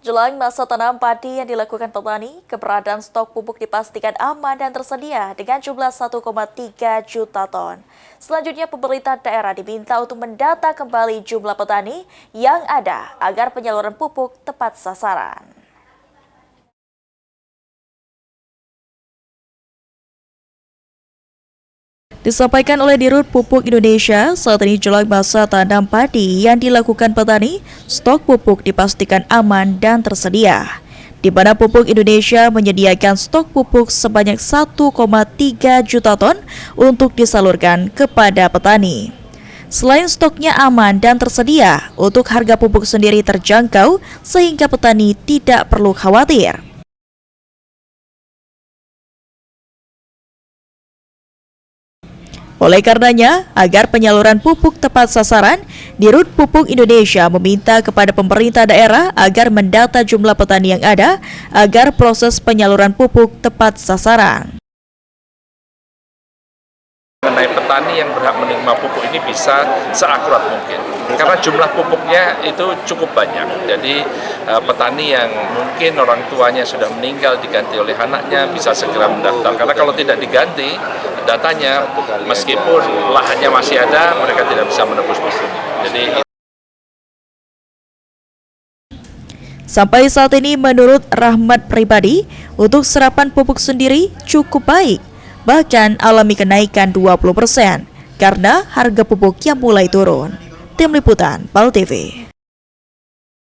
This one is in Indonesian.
Jelang masa tanam padi yang dilakukan petani, keberadaan stok pupuk dipastikan aman dan tersedia dengan jumlah 1,3 juta ton. Selanjutnya, pemerintah daerah diminta untuk mendata kembali jumlah petani yang ada agar penyaluran pupuk tepat sasaran. Disampaikan oleh Dirut Pupuk Indonesia, saat ini jelang masa tanam padi yang dilakukan petani, stok pupuk dipastikan aman dan tersedia. Di mana Pupuk Indonesia menyediakan stok pupuk sebanyak 1,3 juta ton untuk disalurkan kepada petani. Selain stoknya aman dan tersedia, untuk harga pupuk sendiri terjangkau sehingga petani tidak perlu khawatir. Oleh karenanya, agar penyaluran pupuk tepat sasaran, Dirut Pupuk Indonesia meminta kepada pemerintah daerah agar mendata jumlah petani yang ada agar proses penyaluran pupuk tepat sasaran. Mengenai petani yang berhak menerima pupuk ini bisa seakurat mungkin, karena jumlah pupuknya itu cukup banyak. Jadi petani yang mungkin orang tuanya sudah meninggal diganti oleh anaknya bisa segera mendaftar, karena kalau tidak diganti datanya, meskipun lahannya masih ada, mereka tidak bisa menebus pupuk. Jadi sampai saat ini menurut Rahmat pribadi, untuk serapan pupuk sendiri cukup baik, bahkan alami kenaikan 20% karena harga pupuk yang mulai turun. Tim Liputan PAL TV.